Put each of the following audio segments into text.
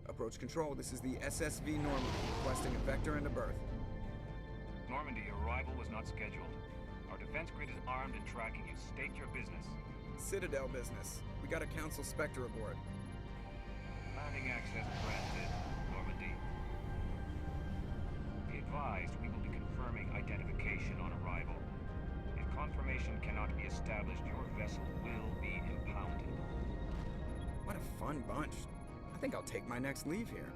Approach control, this is the SSV Normandy, requesting a vector and a berth. Normandy, your arrival was not scheduled. Our defense grid is armed and tracking you. State your business. Citadel business. We got a Council Spectre aboard. Landing access granted, Normandy. Be advised, we will be confirming identification on arrival. If confirmation cannot be established, your vessel will be impounded. What a fun bunch. I think I'll take my next leave here.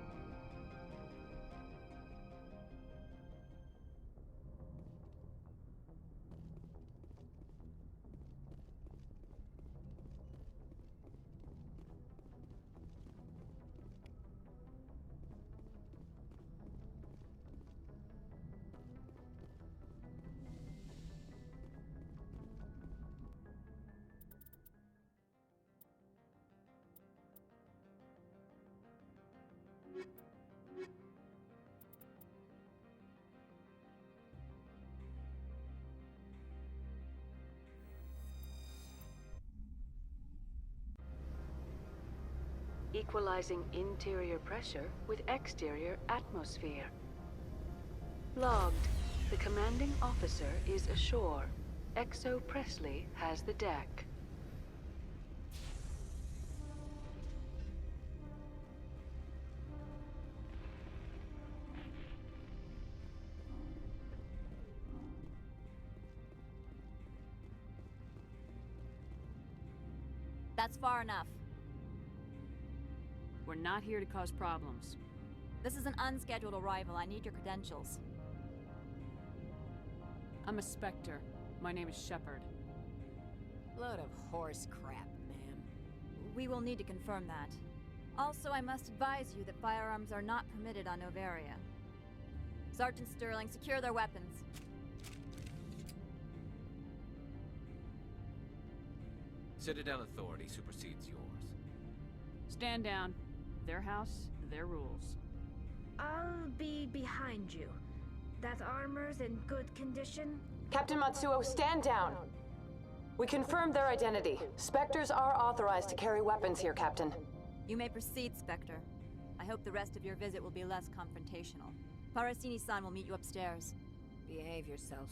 Equalizing interior pressure with exterior atmosphere. Logged. The commanding officer is ashore. Exo Presley has the deck. That's far enough. We're not here to cause problems. This is an unscheduled arrival. I need your credentials. I'm a Spectre. My name is Shepard. Load of horse crap, ma'am. We will need to confirm that. Also, I must advise you that firearms are not permitted on Noveria. Sergeant Sterling, secure their weapons. Citadel authority supersedes yours. Stand down. Their house, their rules. I'll be behind you. That armor's in good condition? Captain Matsuo, stand down! We confirmed their identity. Spectres are authorized to carry weapons here, Captain. You may proceed, Spectre. I hope the rest of your visit will be less confrontational. Parasini-san will meet you upstairs. Behave yourself.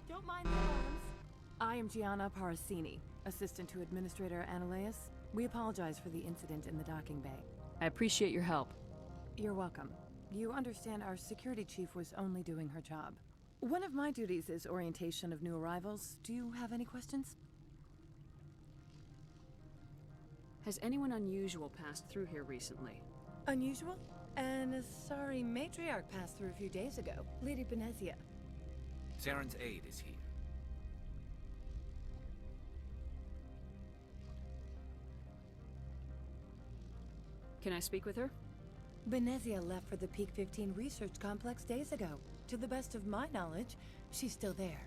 Don't mind the alarms. I am Gianna Parasini, assistant to Administrator Ananias. We apologize for the incident in the docking bay. I appreciate your help. You're welcome. You understand our security chief was only doing her job. One of my duties is orientation of new arrivals. Do you have any questions? Has anyone unusual passed through here recently? Unusual? And a sorry matriarch passed through a few days ago. Lady Benezia. Saren's aide is here. Can I speak with her? Benezia left for the Peak 15 research complex days ago. To the best of my knowledge, she's still there.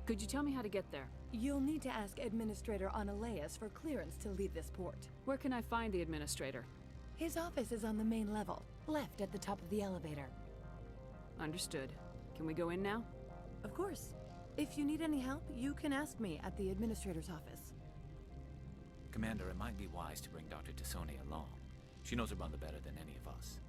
Could you tell me how to get there? You'll need to ask Administrator Ananias for clearance to leave this port. Where can I find the Administrator? His office is on the main level, left at the top of the elevator. Understood. Can we go in now? Of course. If you need any help, you can ask me at the Administrator's office. Commander, it might be wise to bring Dr. Tassoni along. She knows her mother better than any of us.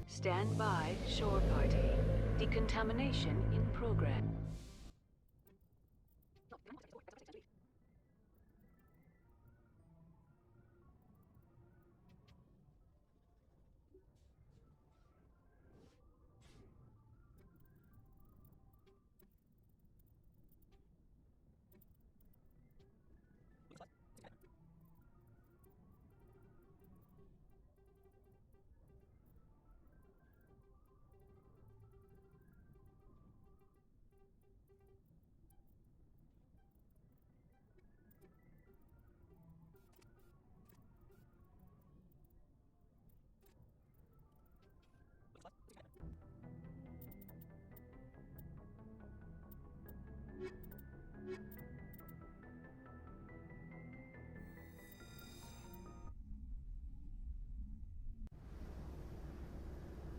Stand by, shore party. Decontamination in progress.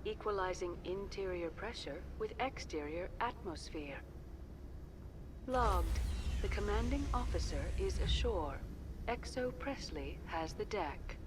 Equalizing interior pressure with exterior atmosphere. Logged. The commanding officer is ashore. Exo Presley has the deck.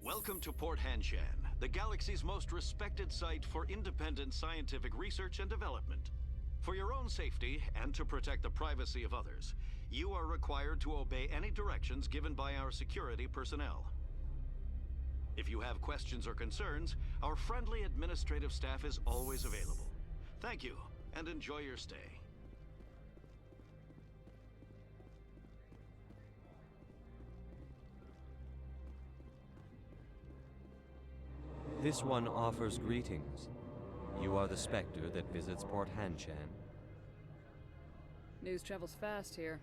Welcome to Port Hanshan, the galaxy's most respected site for independent scientific research and development. For your own safety and to protect the privacy of others, you are required to obey any directions given by our security personnel. If you have questions or concerns, our friendly administrative staff is always available. Thank you, and enjoy your stay. This one offers greetings. You are the Spectre that visits Port Hanshan. News travels fast here.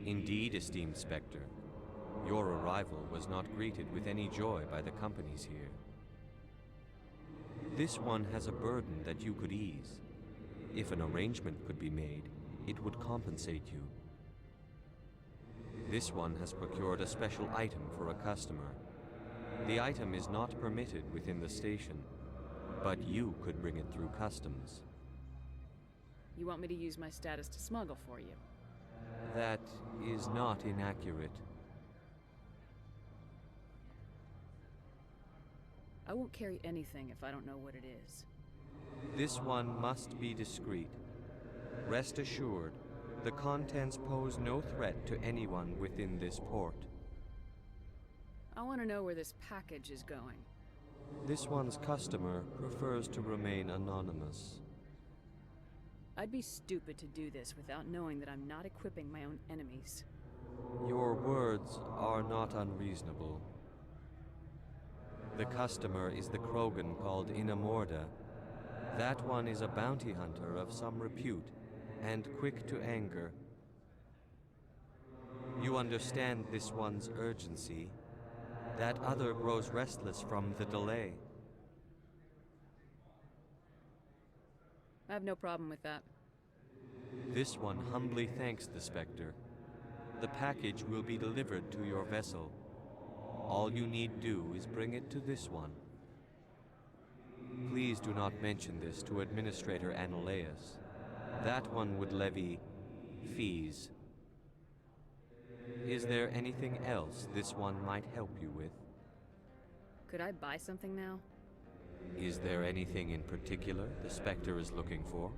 Indeed, esteemed Spectre. Your arrival was not greeted with any joy by the companies here. This one has a burden that you could ease. If an arrangement could be made, it would compensate you. This one has procured a special item for a customer. The item is not permitted within the station, but you could bring it through customs. You want me to use my status to smuggle for you? That is not inaccurate. I won't carry anything if I don't know what it is. This one must be discreet. Rest assured, the contents pose no threat to anyone within this port. I want to know where this package is going. This one's customer prefers to remain anonymous. I'd be stupid to do this without knowing that I'm not equipping my own enemies. Your words are not unreasonable. The customer is the Krogan called Inamorda. That one is a bounty hunter of some repute, and quick to anger. You understand this one's urgency. That other grows restless from the delay. I have no problem with that. This one humbly thanks the Spectre. The package will be delivered to your vessel. All you need do is bring it to this one. Please do not mention this to Administrator Analeus. That one would levy fees. Is there anything else this one might help you with? Could I buy something now? Is there anything in particular the Spectre is looking for?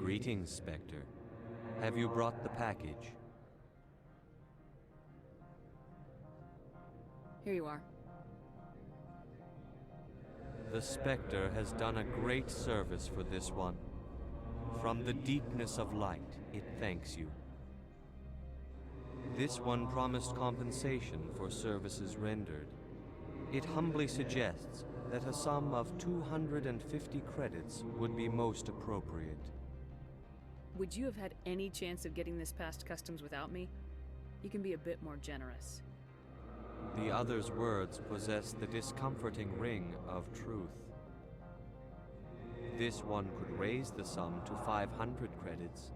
Greetings, Spectre. Have you brought the package? Here you are. The Spectre has done a great service for this one. From the deepness of light, it thanks you. This one promised compensation for services rendered. It humbly suggests that a sum of 250 credits would be most appropriate. Would you have had any chance of getting this past customs without me? You can be a bit more generous. The other's words possess the discomforting ring of truth. This one could raise the sum to 500 credits.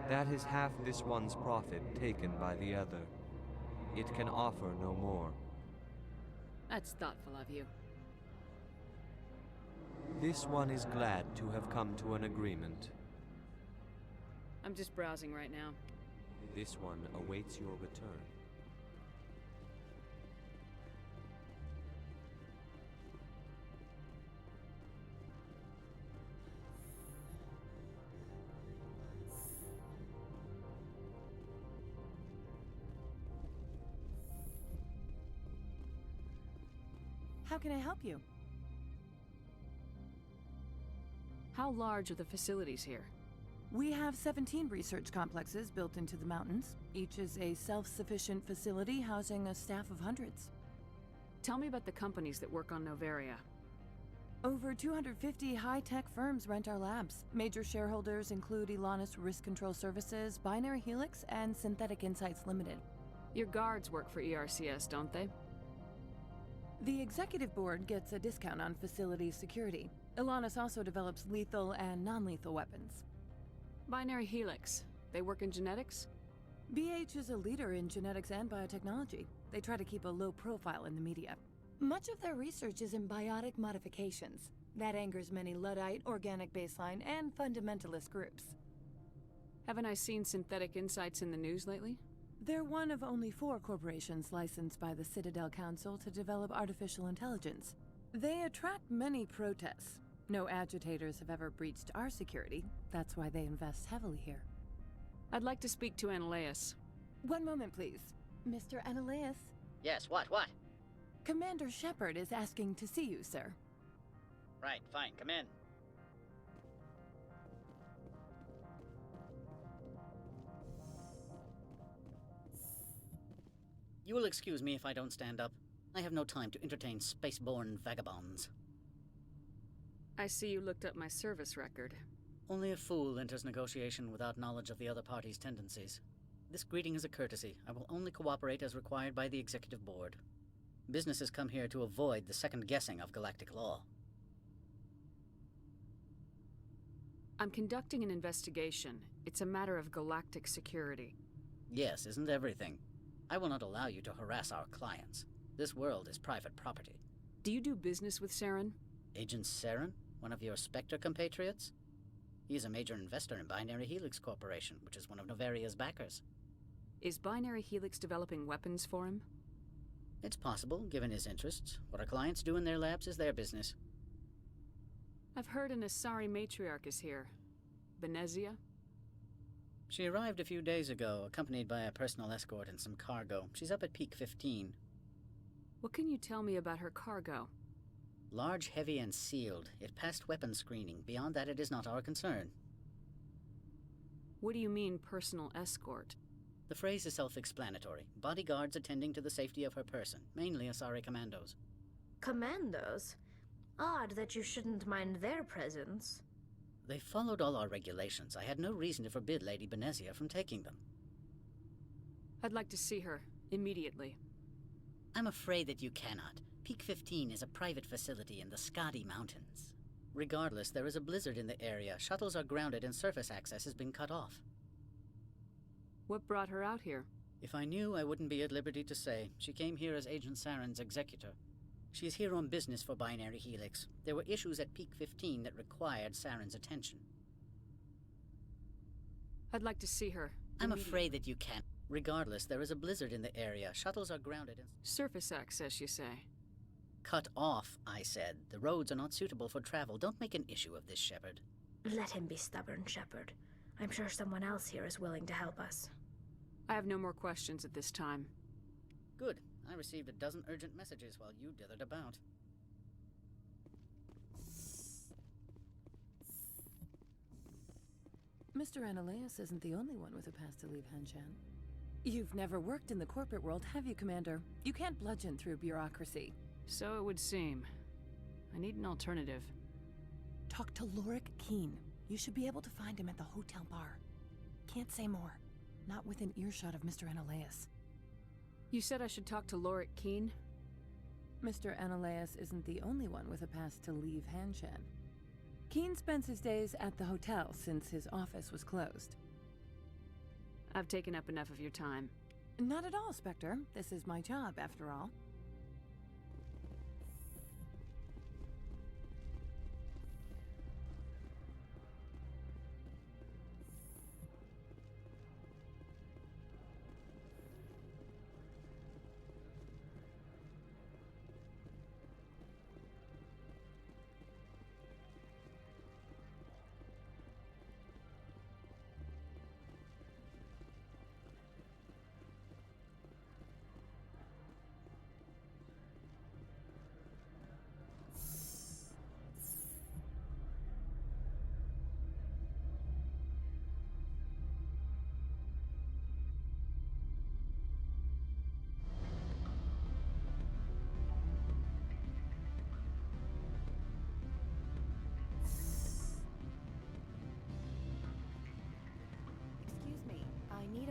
That is half this one's profit taken by the other. It can offer no more. That's thoughtful of you. This one is glad to have come to an agreement. I'm just browsing right now. This one awaits your return. How can I help you? How large are the facilities here? We have 17 research complexes built into the mountains. Each is a self-sufficient facility housing a staff of hundreds. Tell me about the companies that work on Noveria. Over 250 high-tech firms rent our labs. Major shareholders include Elanus Risk Control Services, Binary Helix, and Synthetic Insights Limited. Your guards work for ERCS, don't they? The executive board gets a discount on facility security. Elanus also develops lethal and non-lethal weapons. Binary Helix. They work in genetics? BH is a leader in genetics and biotechnology. They try to keep a low profile in the media. Much of their research is in biotic modifications. That angers many Luddite, organic baseline, and fundamentalist groups. Haven't I seen Synthetic Insights in the news lately? They're one of only 4 corporations licensed by the Citadel Council to develop artificial intelligence. They attract many protests. No agitators have ever breached our security. That's why they invest heavily here. I'd like to speak to Analeas. One moment, please. Mr. Analeas? Yes, what? Commander Shepard is asking to see you, sir. Right, fine, come in. You will excuse me if I don't stand up. I have no time to entertain spaceborne vagabonds. I see you looked up my service record. Only a fool enters negotiation without knowledge of the other party's tendencies. This greeting is a courtesy. I will only cooperate as required by the Executive Board. Businesses come here to avoid the second guessing of galactic law. I'm conducting an investigation. It's a matter of galactic security. Yes, isn't everything? I will not allow you to harass our clients. This world is private property. Do you do business with Saren? Agent Saren? One of your Spectre compatriots? He is a major investor in Binary Helix Corporation, which is one of Noveria's backers. Is Binary Helix developing weapons for him? It's possible, given his interests. What our clients do in their labs is their business. I've heard an Asari matriarch is here. Benezia? She arrived a few days ago, accompanied by a personal escort and some cargo. She's up at Peak 15. What can you tell me about her cargo? Large, heavy, and sealed. It passed weapons screening. Beyond that, it is not our concern. What do you mean, personal escort? The phrase is self-explanatory. Bodyguards attending to the safety of her person, mainly Asari commandos. Commandos? Odd that you shouldn't mind their presence. They followed all our regulations. I had no reason to forbid Lady Benezia from taking them. I'd like to see her, immediately. I'm afraid that you cannot. Peak 15 is a private facility in the Skadi Mountains. Regardless, there is a blizzard in the area. Shuttles are grounded and surface access has been cut off. What brought her out here? If I knew, I wouldn't be at liberty to say. She came here as Agent Saren's executor. She's here on business for Binary Helix. There were issues at Peak 15 that required Saren's attention. I'd like to see her. I'm afraid that you can't. Regardless, there is a blizzard in the area. Shuttles are grounded and... Surface access, you say? Cut off, I said. The roads are not suitable for travel. Don't make an issue of this, Shepard. Let him be stubborn, Shepard. I'm sure someone else here is willing to help us. I have no more questions at this time. Good. I received a dozen urgent messages while you dithered about. Mr. Analeas isn't the only one with a pass to leave Hanshan. You've never worked in the corporate world, have you, Commander? You can't bludgeon through bureaucracy. So it would seem. I need an alternative. Talk to Lorik Keen. You should be able to find him at the hotel bar. Can't say more. Not within earshot of Mr. Analeas. You said I should talk to Lorik Keen? Mr. Analeas isn't the only one with a pass to leave Hanshan. Keen spends his days at the hotel since his office was closed. I've taken up enough of your time. Not at all, Spectre. This is my job, after all.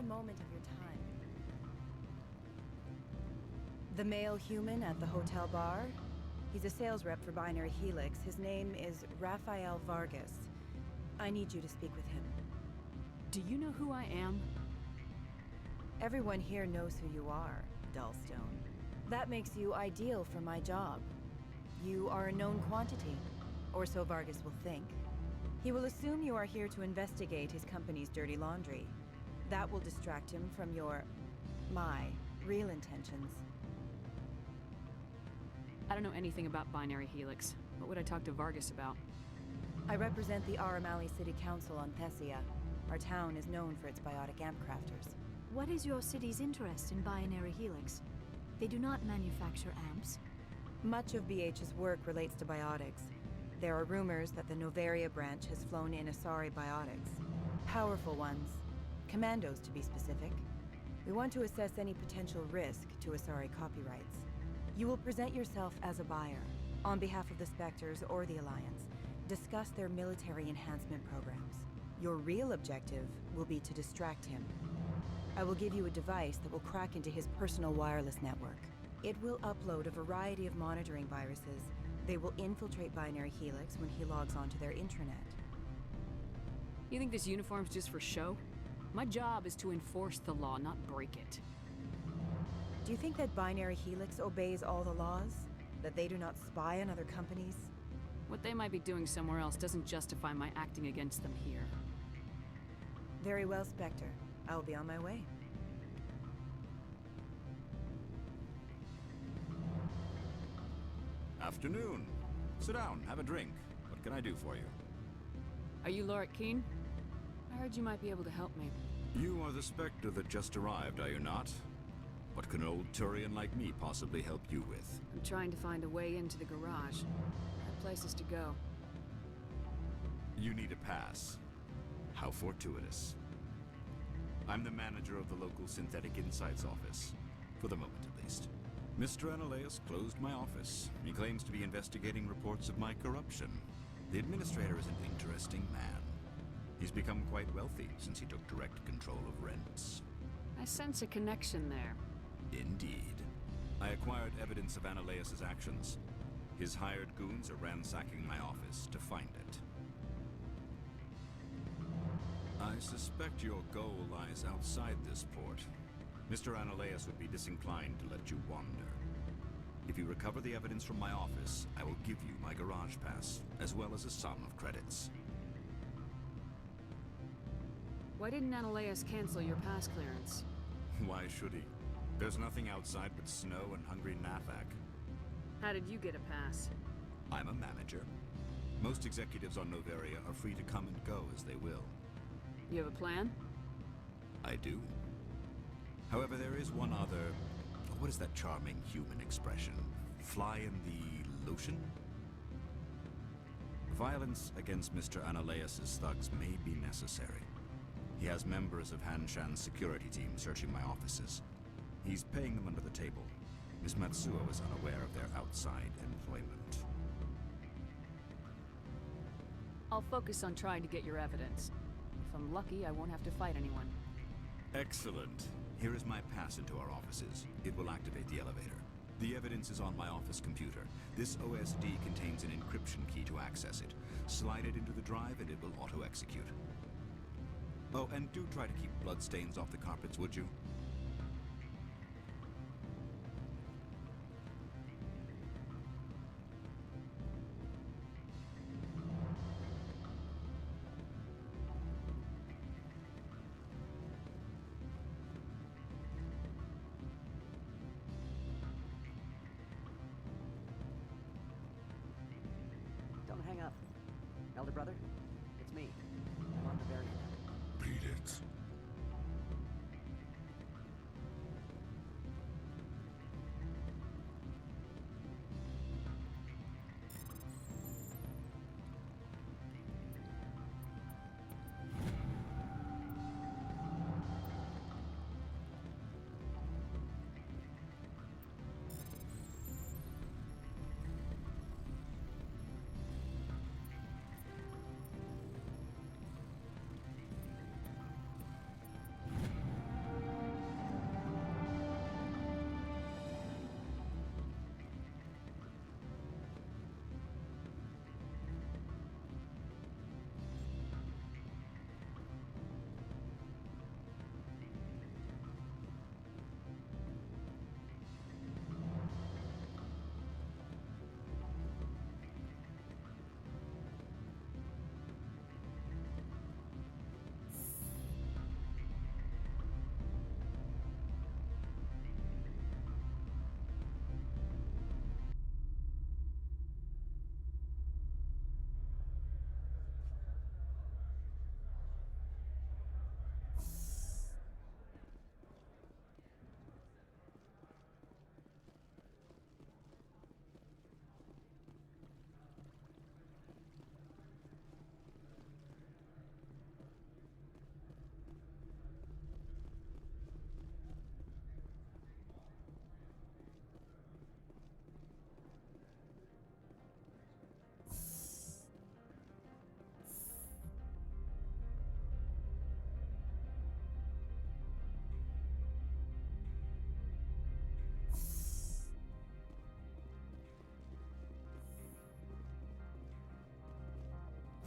Moment of your time. The male human at the hotel bar? He's a sales rep for Binary Helix. His name is Rafael Vargas. I need you to speak with him. Do you know who I am? Everyone here knows who you are, Dullstone. That makes you ideal for my job. You are a known quantity, or so Vargas will think. He will assume you are here to investigate his company's dirty laundry. That will distract him from your My real intentions. I don't know anything about Binary Helix. What would I talk to Vargas about? I represent the Aramali City Council on Thessia. Our town is known for its biotic amp crafters. What is your city's interest in Binary Helix? They do not manufacture amps. Much of BH's work relates to biotics. There are rumors that the Noveria branch has flown in Asari biotics. Powerful ones. Commandos, to be specific. We want to assess any potential risk to Asari copyrights. You will present yourself as a buyer, on behalf of the Spectres or the Alliance. Discuss their military enhancement programs. Your real objective will be to distract him. I will give you a device that will crack into his personal wireless network. It will upload a variety of monitoring viruses. They will infiltrate Binary Helix when he logs onto their intranet. You think this uniform's just for show? My job is to enforce the law, not break it. Do you think that Binary Helix obeys all the laws? That they do not spy on other companies? What they might be doing somewhere else doesn't justify my acting against them here. Very well, Spectre. I will be on my way. Afternoon. Sit down, have a drink. What can I do for you? Are you Lorik Keen? I heard you might be able to help me. You are the Spectre that just arrived, are you not? What can an old Turian like me possibly help you with? I'm trying to find a way into the garage. I have places to go. You need a pass. How fortuitous. I'm the manager of the local Synthetic Insights office. For the moment, at least. Mr. Analeus closed my office. He claims to be investigating reports of my corruption. The administrator is an interesting man. He's become quite wealthy since he took direct control of rents. I sense a connection there. Indeed. I acquired evidence of Analeus' actions. His hired goons are ransacking my office to find it. I suspect your goal lies outside this port. Mr. Analeus would be disinclined to let you wander. If you recover the evidence from my office, I will give you my garage pass, as well as a sum of credits. Why didn't Analeus cancel your pass clearance? Why should he? There's nothing outside but snow and hungry Nafak. How did you get a pass? I'm a manager. Most executives on Noveria are free to come and go as they will. You have a plan? I do. However, there is one other... What is that charming human expression? Fly in the lotion? Violence against Mr. Analeus' thugs may be necessary. He has members of Hanshan's security team searching my offices. He's paying them under the table. Miss Matsuo is unaware of their outside employment. I'll focus on trying to get your evidence. If I'm lucky, I won't have to fight anyone. Excellent. Here is my pass into our offices. It will activate the elevator. The evidence is on my office computer. This OSD contains an encryption key to access it. Slide it into the drive and it will auto-execute. Oh, and do try to keep bloodstains off the carpets, would you? Don't hang up. Elder brother, it's me. I'm on Noveria now. Beat it.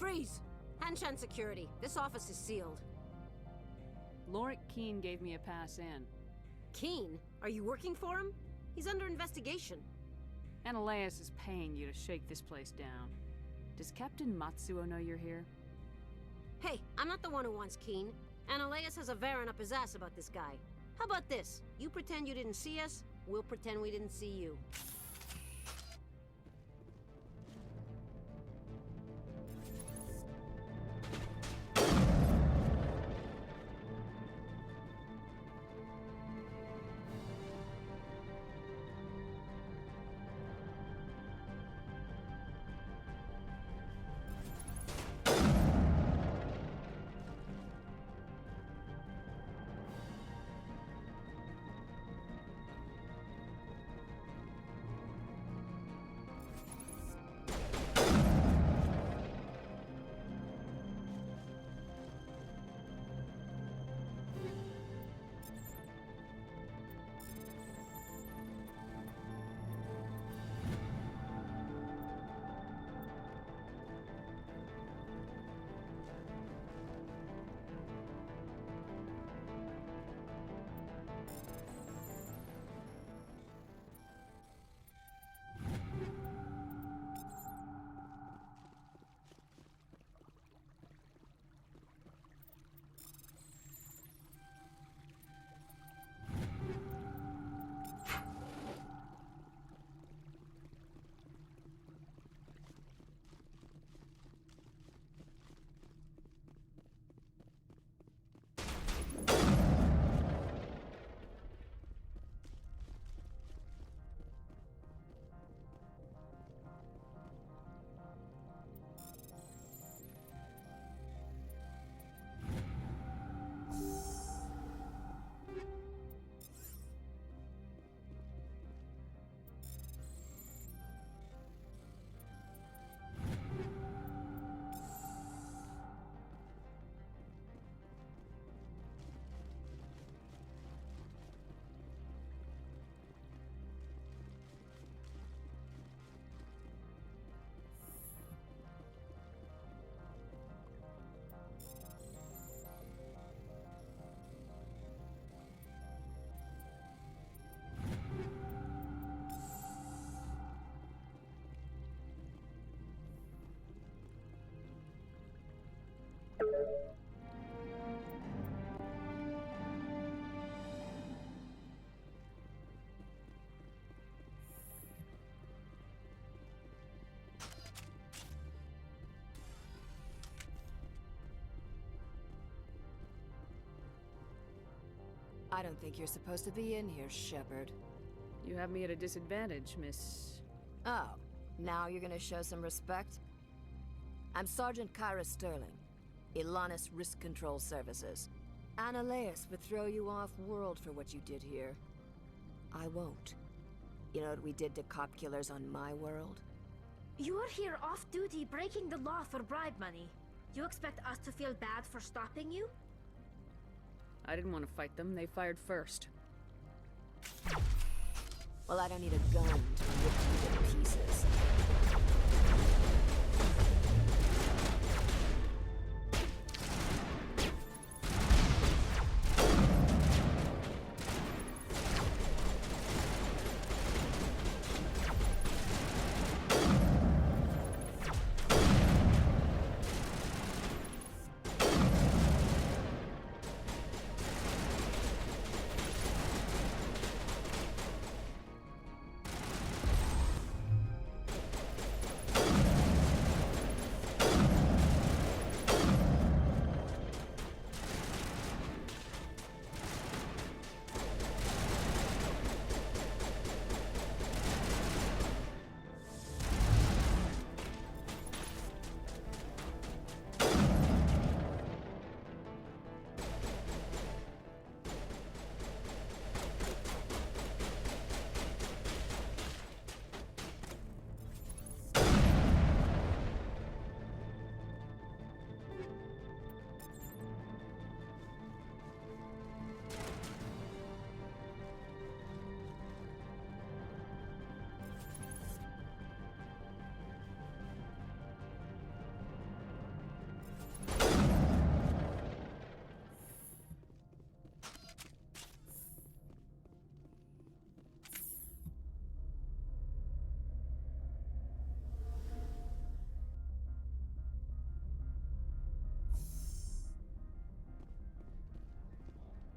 Freeze! Hanshan security. This office is sealed. Lorik Keene gave me a pass in. Keene? Are you working for him? He's under investigation. Ananias is paying you to shake this place down. Does Captain Matsuo know you're here? Hey, I'm not the one who wants Keene. Ananias has a Varen up his ass about this guy. How about this? You pretend you didn't see us, we'll pretend we didn't see you. I don't think you're supposed to be in here, Shepard. You have me at a disadvantage, Miss... Oh, now you're gonna show some respect? I'm Sergeant Kyra Sterling, Ilanis Risk Control Services. Ananias would throw you off-world for what you did here. I won't. You know what we did to cop killers on my world? You're here off-duty breaking the law for bribe money. You expect us to feel bad for stopping you? I didn't want to fight them. They fired first. Well, I don't need a gun to rip you to pieces.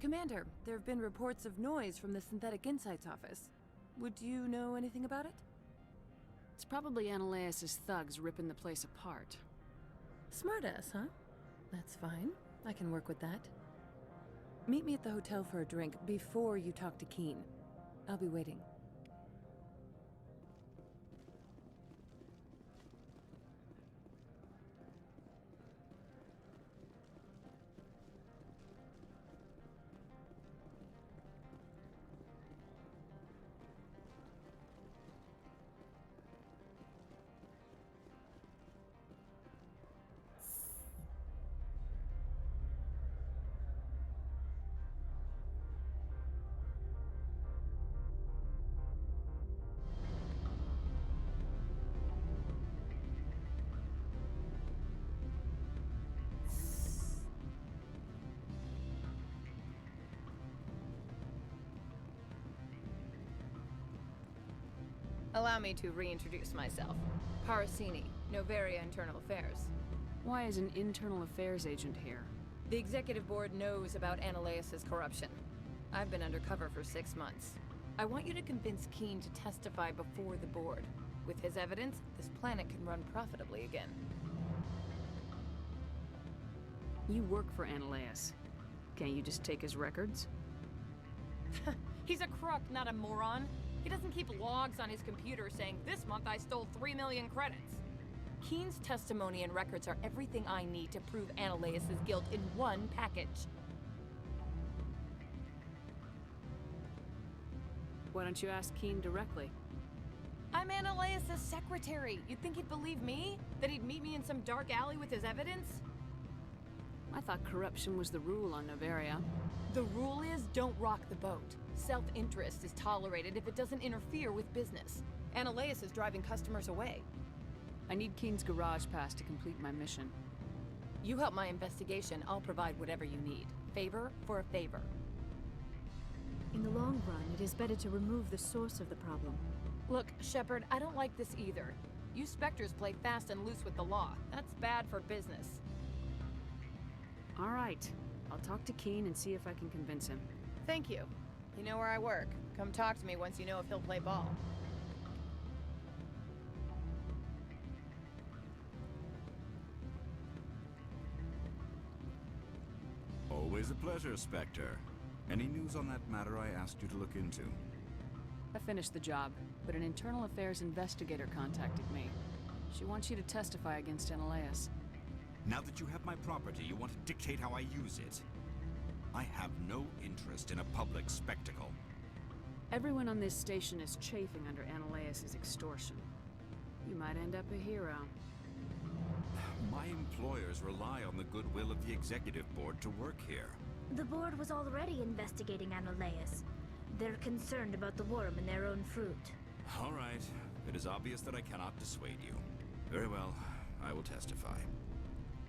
Commander, there have been reports of noise from the Synthetic Insights office. Would you know anything about it? It's probably Analaeus' thugs ripping the place apart. Smartass, huh? That's fine. I can work with that. Meet me at the hotel for a drink before you talk to Keen. I'll be waiting. Allow me to reintroduce myself. Parasini, Noveria Internal Affairs. Why is an internal affairs agent here? The executive board knows about Analaeus' corruption. I've been undercover for 6 months. I want you to convince Keen to testify before the board. With his evidence, this planet can run profitably again. You work for Analaeus. Can't you just take his records? He's a crook, not a moron. He doesn't keep logs on his computer saying, "This month I stole 3 million credits." Keen's testimony and records are everything I need to prove Analaeus' guilt in one package. Why don't you ask Keen directly? I'm Analaeus' secretary. You'd think he'd believe me? That he'd meet me in some dark alley with his evidence? I thought corruption was the rule on Noveria. The rule is, don't rock the boat. Self-interest is tolerated if it doesn't interfere with business. Analaeus is driving customers away. I need Keen's garage pass to complete my mission. You help my investigation, I'll provide whatever you need. Favor for a favor. In the long run, it is better to remove the source of the problem. Look, Shepard, I don't like this either. You Spectres play fast and loose with the law. That's bad for business. All right. I'll talk to Keen and see if I can convince him. Thank you. You know where I work. Come talk to me once you know if he'll play ball. Always a pleasure, Spectre. Any news on that matter I asked you to look into? I finished the job, but an internal affairs investigator contacted me. She wants you to testify against Analaeus. Now that you have my property, you want to dictate how I use it. I have no interest in a public spectacle. Everyone on this station is chafing under Analaeus' extortion. You might end up a hero. My employers rely on the goodwill of the executive board to work here. The board was already investigating Analaeus. They're concerned about the worm in their own fruit. All right. It is obvious that I cannot dissuade you. Very well. I will testify.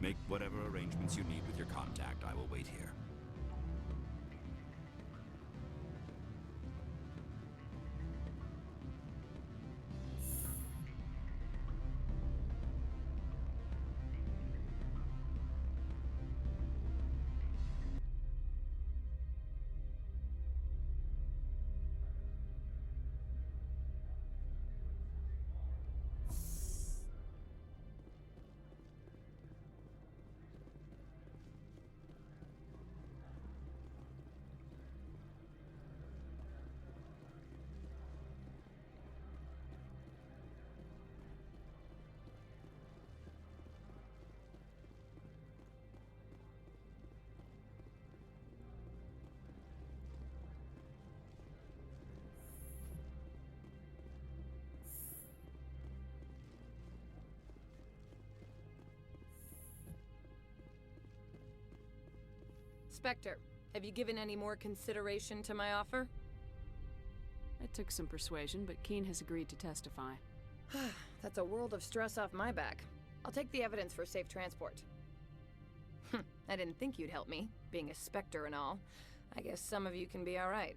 Make whatever arrangements you need with your contact. I will wait here. Spectre, have you given any more consideration to my offer? It took some persuasion, but Keen has agreed to testify. That's a world of stress off my back. I'll take the evidence for safe transport. I didn't think you'd help me, being a Spectre and all. I guess some of you can be all right.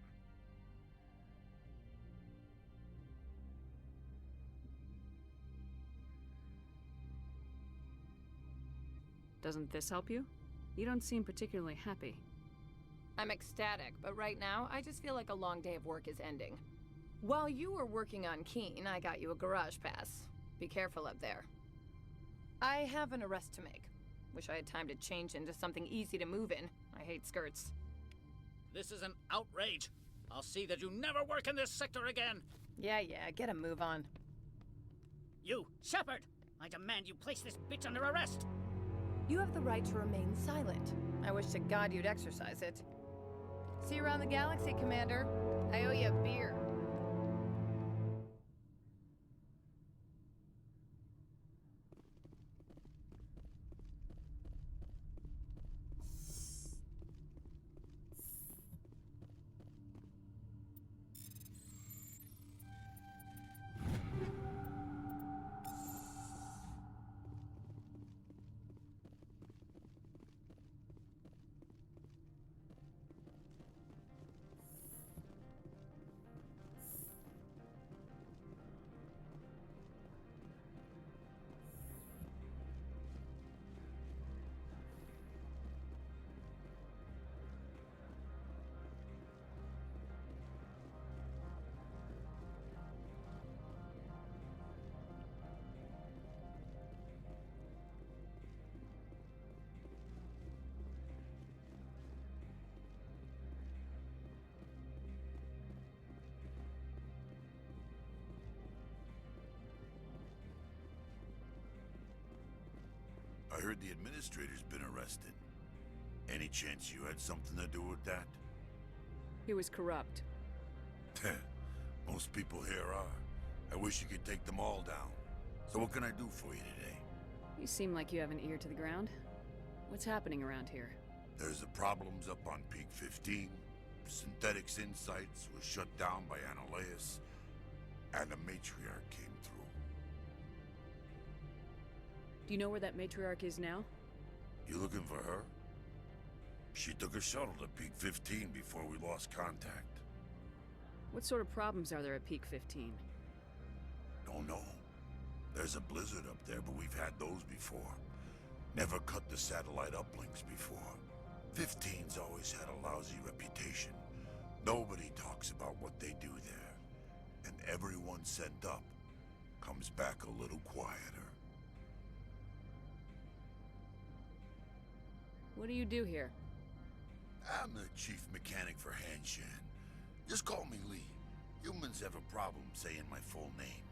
Doesn't this help you? You don't seem particularly happy. I'm ecstatic, but right now, I just feel like a long day of work is ending. While you were working on Keen, I got you a garage pass. Be careful up there. I have an arrest to make. Wish I had time to change into something easy to move in. I hate skirts. This is an outrage. I'll see that you never work in this sector again. Yeah, get a move on. You, Shepard! I demand you place this bitch under arrest! You have the right to remain silent. I wish to God you'd exercise it. See you around the galaxy, Commander. I owe you a beer. I heard the administrator's been arrested. Any chance you had something to do with that? He was corrupt. Most people here are. I wish you could take them all down. So what can I do for you today? You seem like you have an ear to the ground. What's happening around here? There's the problems up on Peak 15. Synthetics Insights was shut down by Analeas. And the matriarch came through. Do you know where that matriarch is now? You looking for her? She took a shuttle to Peak 15 before we lost contact. What sort of problems are there at Peak 15? Don't know. There's a blizzard up there, but we've had those before. Never cut the satellite uplinks before. 15's always had a lousy reputation. Nobody talks about what they do there. And everyone sent up comes back a little quieter. What do you do here? I'm the chief mechanic for Hanshan. Just call me Lee. Humans have a problem saying my full name.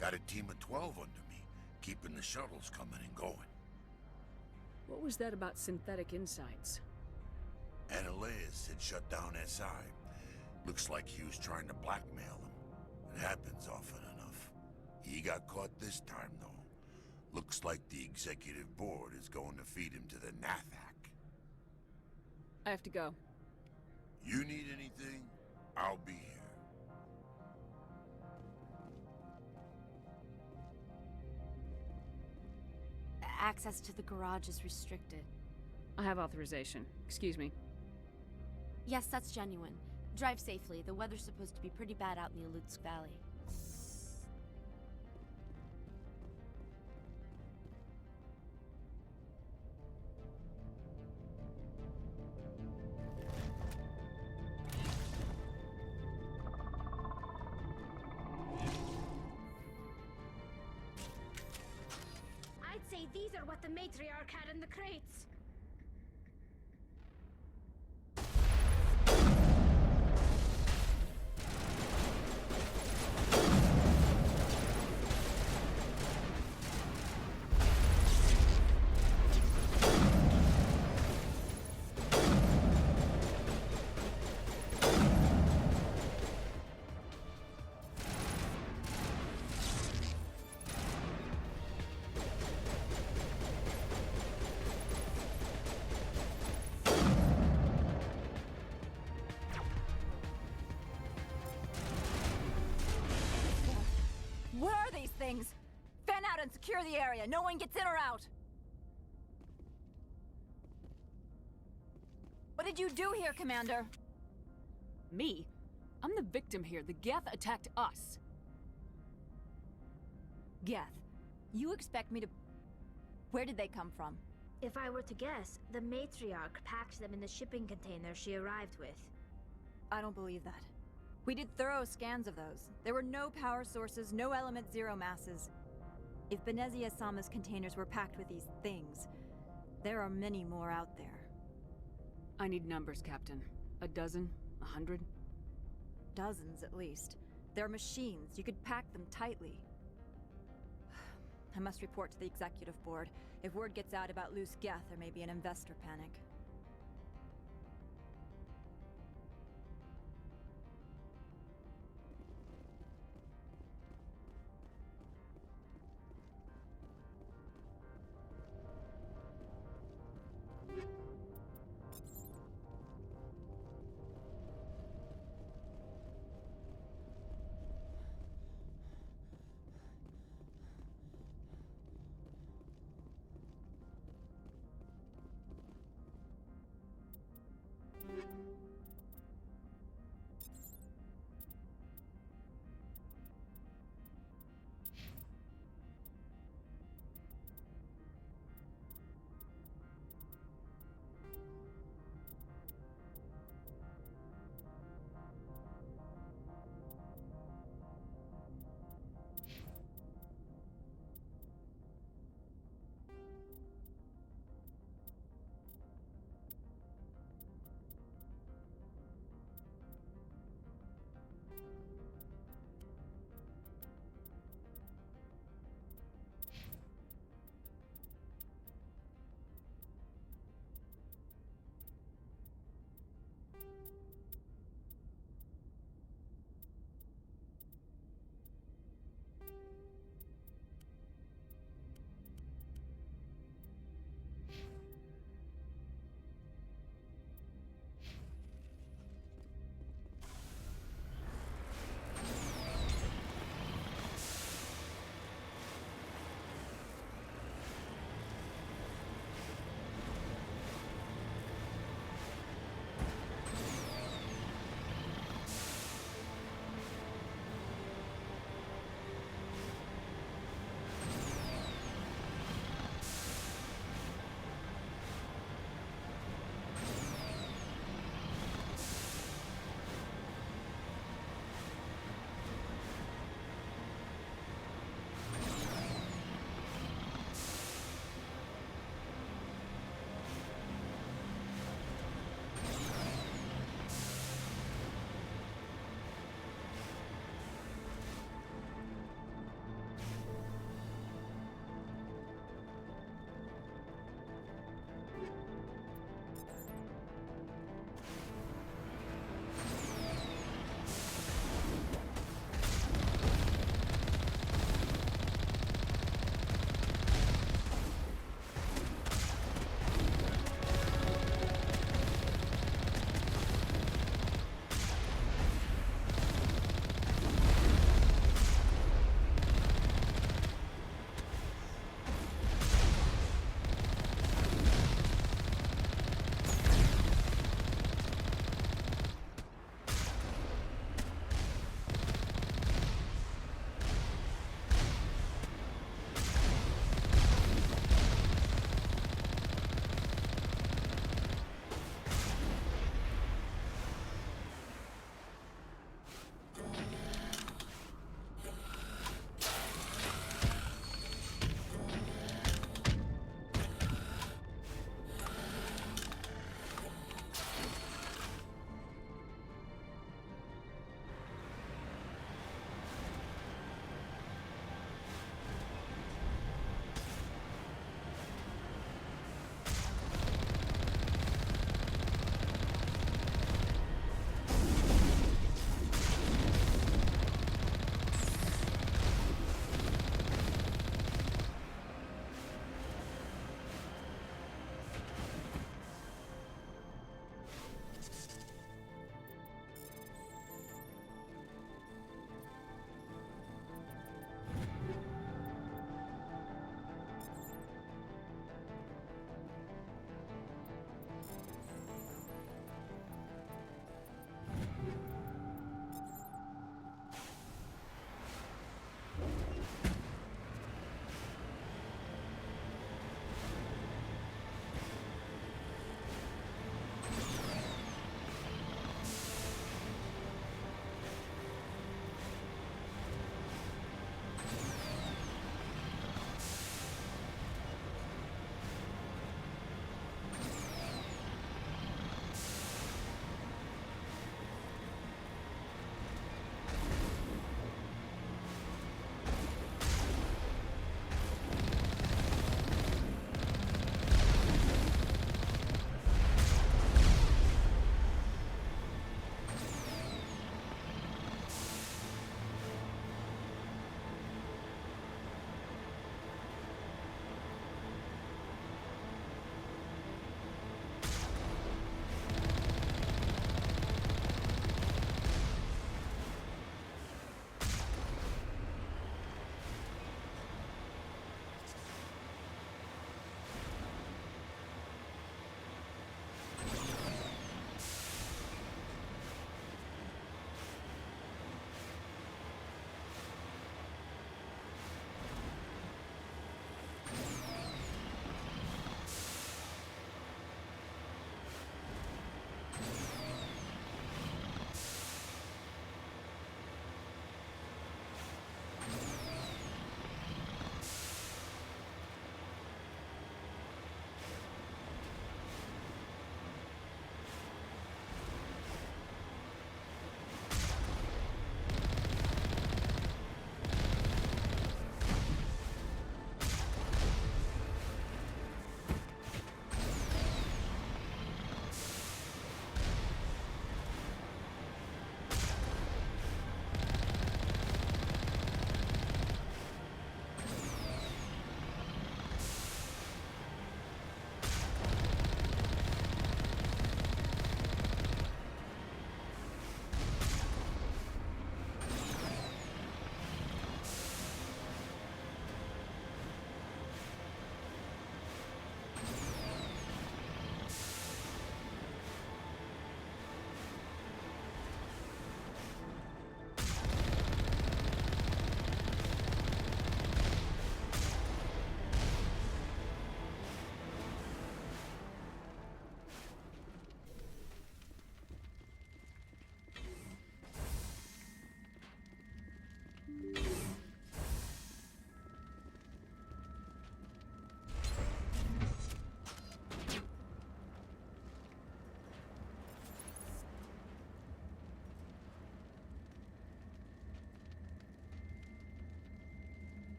Got a team of 12 under me, keeping the shuttles coming and going. What was that about Synthetic Insights? Analeas had shut down SI. Looks like he was trying to blackmail him. It happens often enough. He got caught this time, though. Looks like the executive board is going to feed him to the Nathak. I have to go. You need anything? I'll be here. Access to the garage is restricted. I have authorization. Excuse me. Yes, that's genuine. Drive safely. The weather's supposed to be pretty bad out in the Alutsk Valley. I'd say these are what the matriarch had in the crates. Where are these things? Fan out and secure the area. No one gets in or out. What did you do here, Commander? Me? I'm the victim here. The Geth attacked us. Geth, you expect me to... Where did they come from? If I were to guess, the matriarch packed them in the shipping container she arrived with. I don't believe that. We did thorough scans of those. There were no power sources, no element zero masses. If Benezia Sama's containers were packed with these things, there are many more out there. I need numbers, Captain. A dozen? 100? Dozens, at least. They're machines. You could pack them tightly. I must report to the executive board. If word gets out about loose Geth, there may be an investor panic.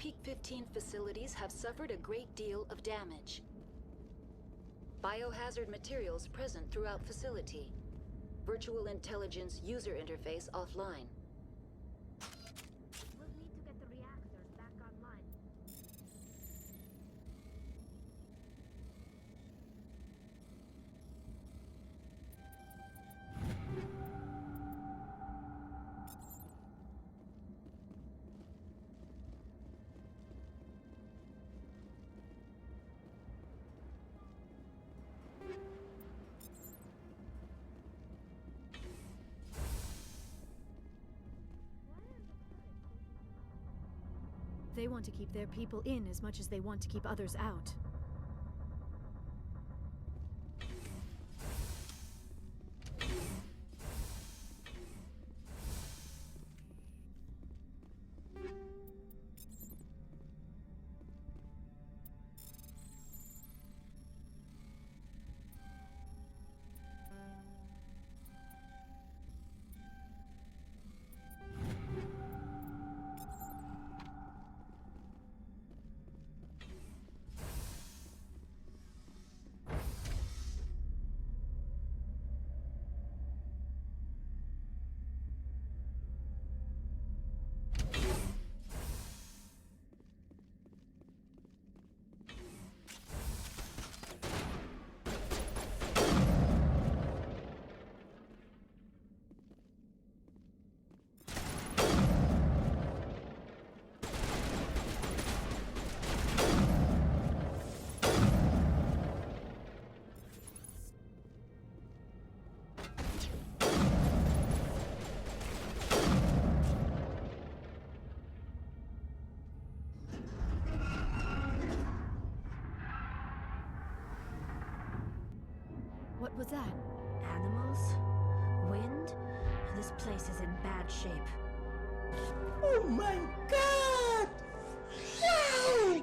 Peak 15 facilities have suffered a great deal of damage. Biohazard materials present throughout facility. Virtual intelligence user interface offline. We'll need to get the reactors back online. They want to keep their people in as much as they want to keep others out. What was that? Animals? Wind? This place is in bad shape. Oh my god! No!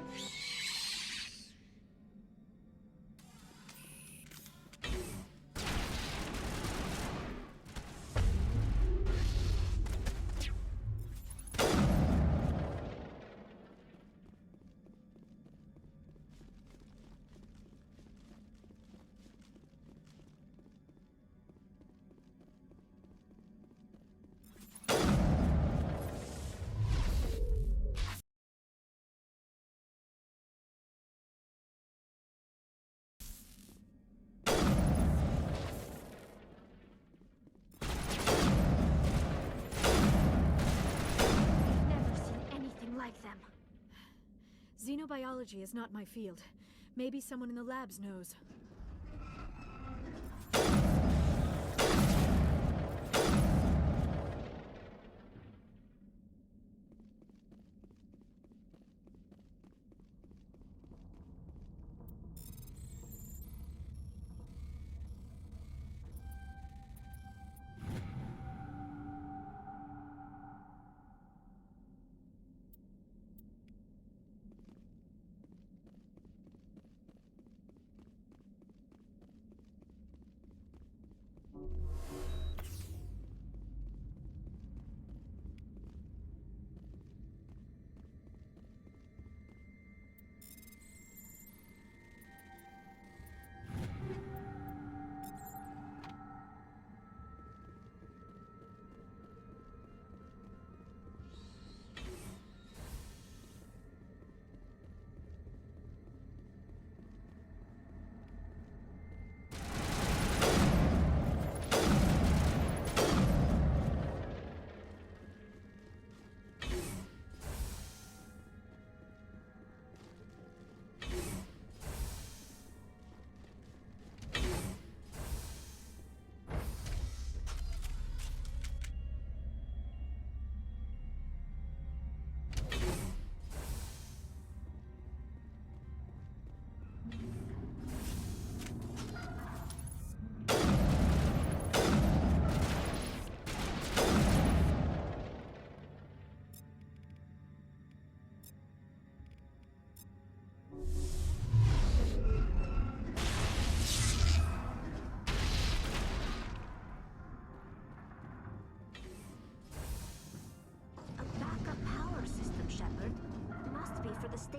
Like them. Xenobiology is not my field. Maybe someone in the labs knows.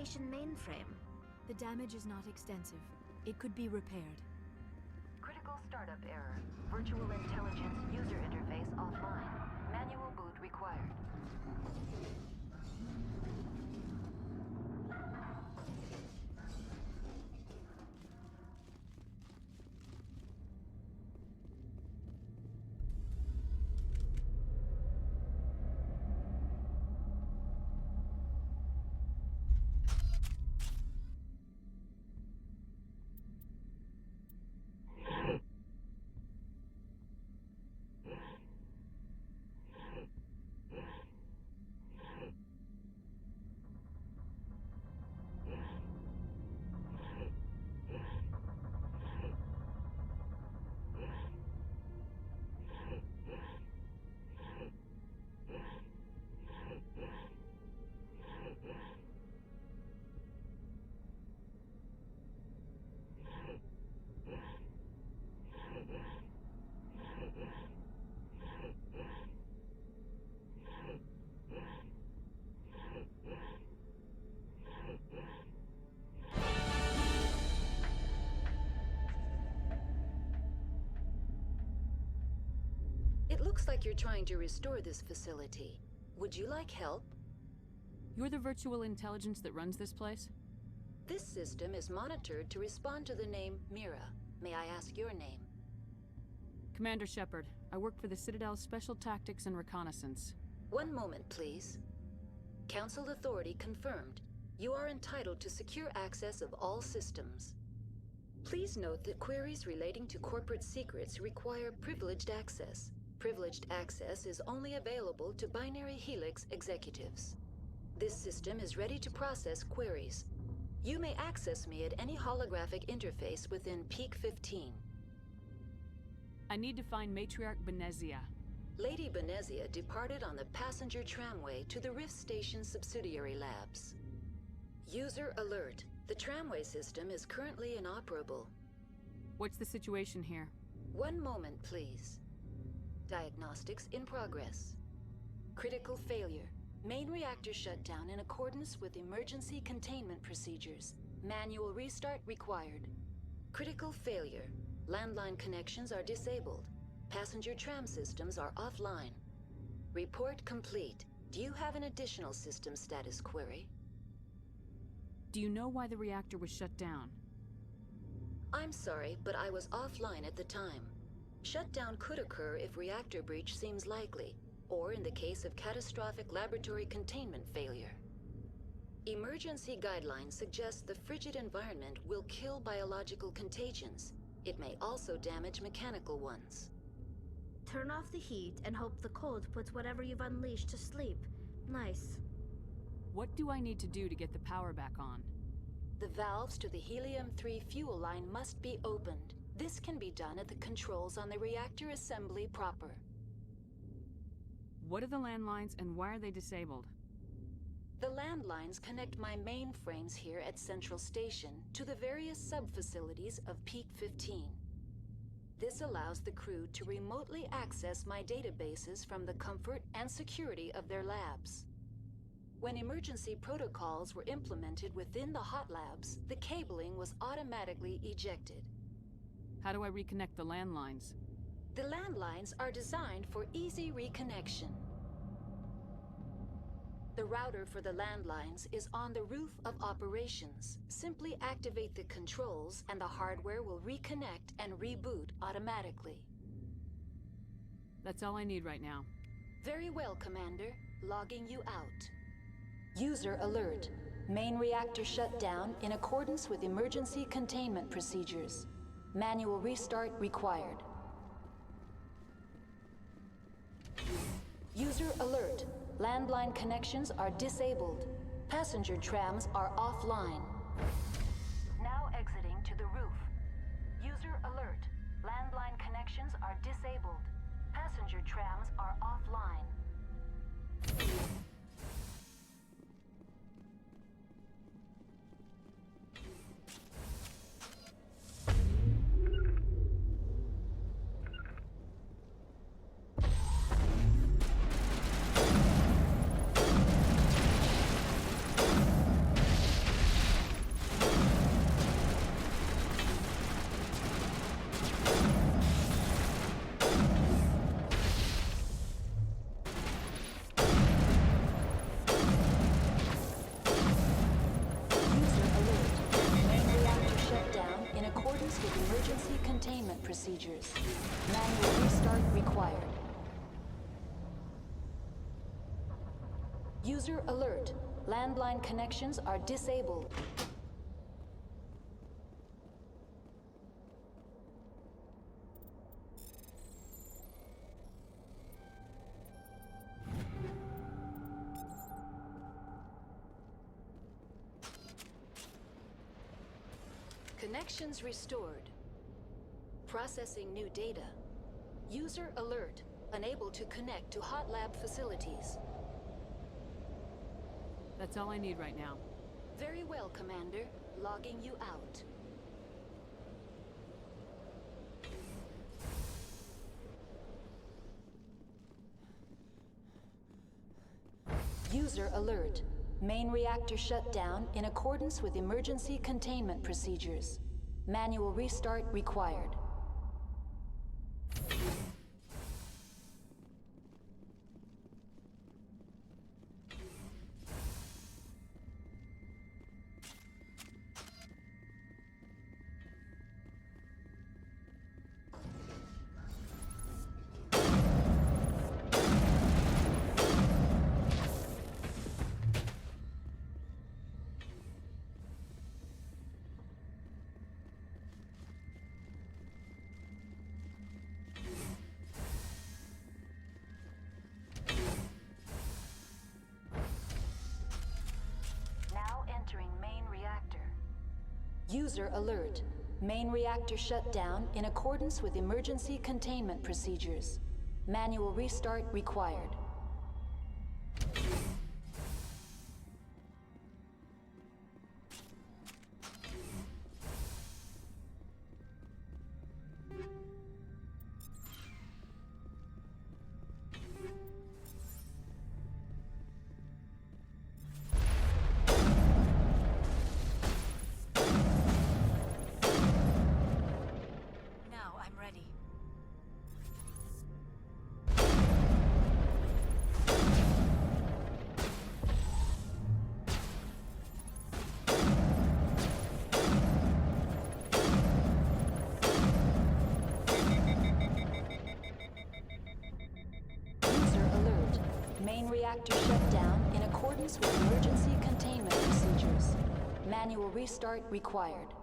station mainframe? The damage is not extensive. It could be repaired. Critical startup error. Virtual intelligence user interface offline. Manual boot required. It looks like you're trying to restore this facility. Would you like help? You're the virtual intelligence that runs this place? This system is monitored to respond to the name Mira. May I ask your name? Commander Shepard. I work for the Citadel's Special Tactics and Reconnaissance. One moment, please. Council authority confirmed. You are entitled to secure access of all systems. Please note that queries relating to corporate secrets require privileged access. Privileged access is only available to Binary Helix executives. This system is ready to process queries. You may access me at any holographic interface within Peak 15. I need to find Matriarch Benezia. Lady Benezia departed on the passenger tramway to the Rift Station subsidiary labs. User alert. The tramway system is currently inoperable. What's the situation here? One moment, please. Diagnostics in progress. Critical failure. Main reactor shut down in accordance with emergency containment procedures. Manual restart required. Critical failure. Landline connections are disabled. Passenger tram systems are offline. Report complete. Do you have an additional system status query? Do you know why the reactor was shut down? I'm sorry, but I was offline at the time. Shutdown could occur if reactor breach seems likely, or in the case of catastrophic laboratory containment failure. Emergency guidelines suggest the frigid environment will kill biological contagions. It may also damage mechanical ones. Turn off the heat and hope the cold puts whatever you've unleashed to sleep. Nice. What do I need to do to get the power back on? The valves to the Helium-3 fuel line must be opened. This can be done at the controls on the reactor assembly proper. What are the landlines and why are they disabled? The landlines connect my mainframes here at Central Station to the various sub-facilities of Peak 15. This allows the crew to remotely access my databases from the comfort and security of their labs. When emergency protocols were implemented within the hot labs, the cabling was automatically ejected. How do I reconnect the landlines? The landlines are designed for easy reconnection. The router for the landlines is on the roof of operations. Simply activate the controls and the hardware will reconnect and reboot automatically. That's all I need right now. Very well, Commander. Logging you out. User alert. Main reactor shut down in accordance with emergency containment procedures. Manual restart required. User alert. Landline connections are disabled. Passenger trams are offline. Now exiting to the roof. User alert. Landline connections are disabled. Passenger trams are offline. Manual restart required. User alert. Landline connections are disabled. Connections restored. Processing new data. User alert. Unable to connect to hot lab facilities. That's all I need right now. Very well, Commander. Logging you out. User alert. Main reactor shut down in accordance with emergency containment procedures. Manual restart required. User alert. Main reactor shut down in accordance with emergency containment procedures. Manual restart required. Main reactor shut down in accordance with emergency containment procedures. Manual restart required.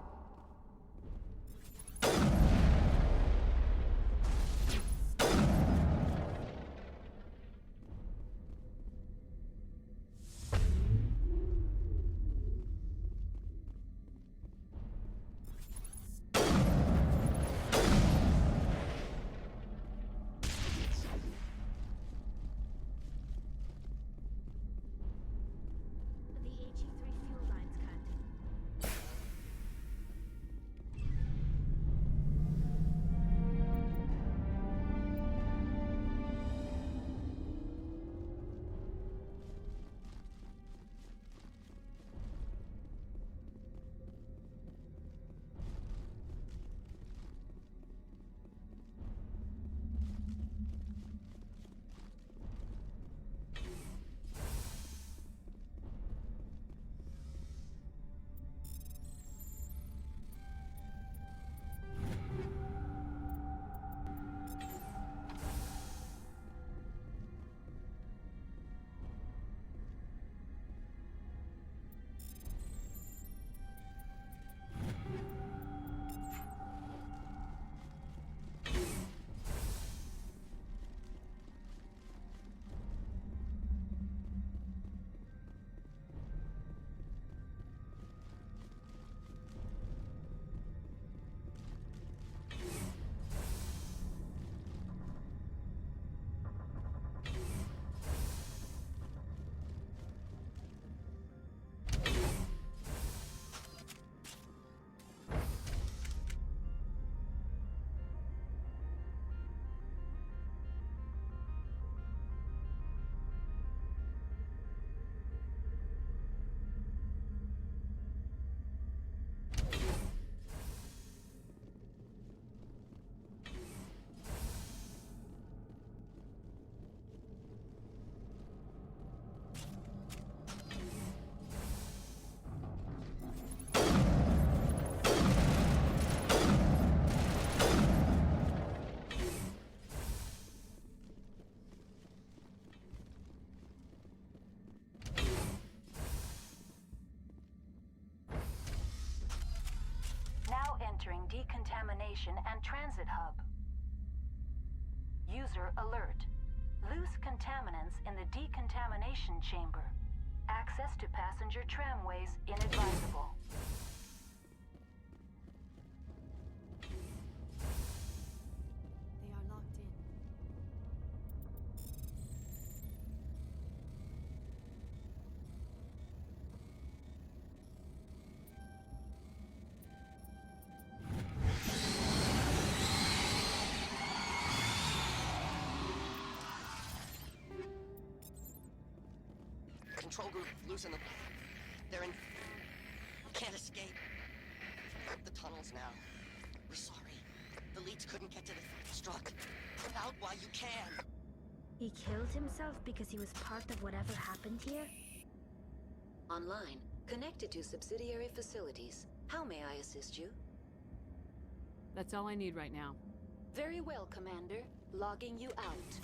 Officer alert. Loose contaminants in the decontamination chamber. Access to passenger tramways inadvisable. They are locked in. Control group, loosen them. They're in... Can't escape. The tunnels now. We're sorry. The leads couldn't get to the struck. Put out while you can. He killed himself because he was part of whatever happened here? Online, connected to subsidiary facilities. How may I assist you? That's all I need right now. Very well, Commander. Logging you out.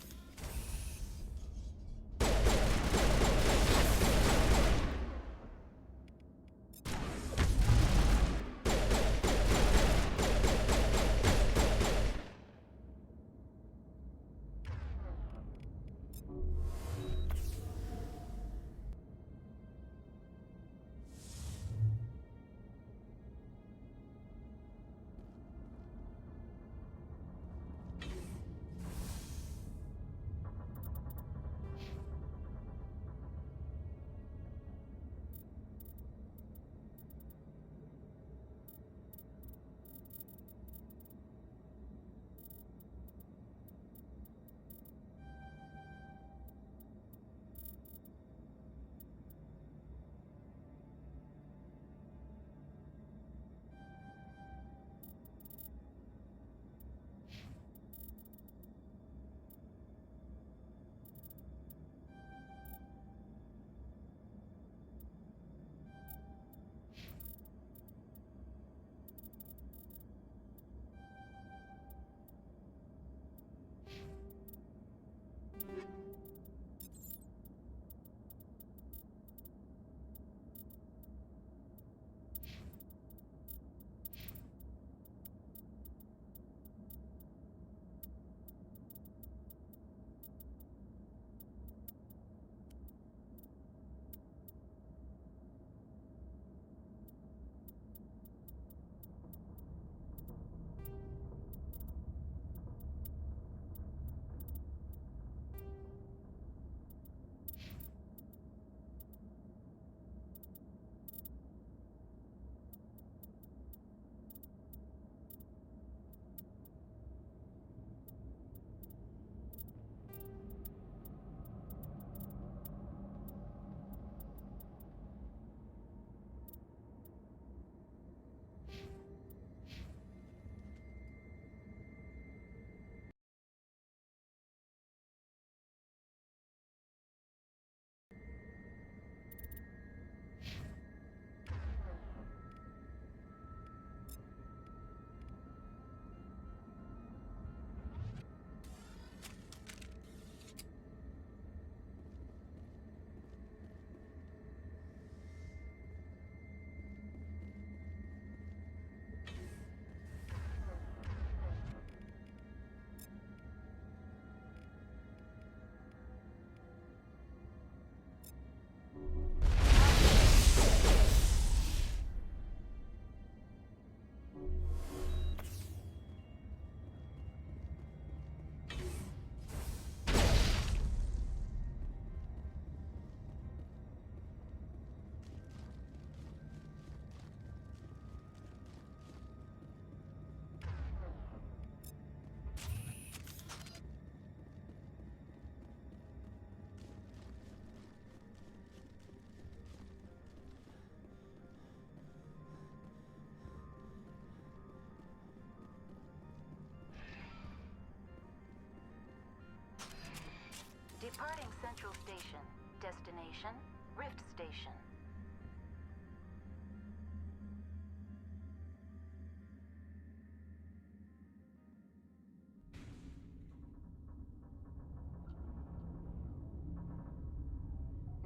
Departing Central Station. Destination, Rift Station.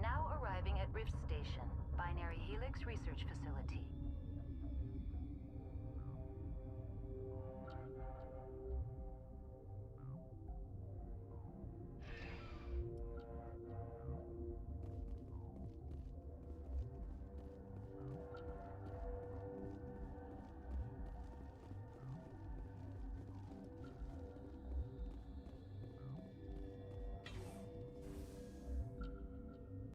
Now arriving at Rift Station, Binary Helix Research Facility.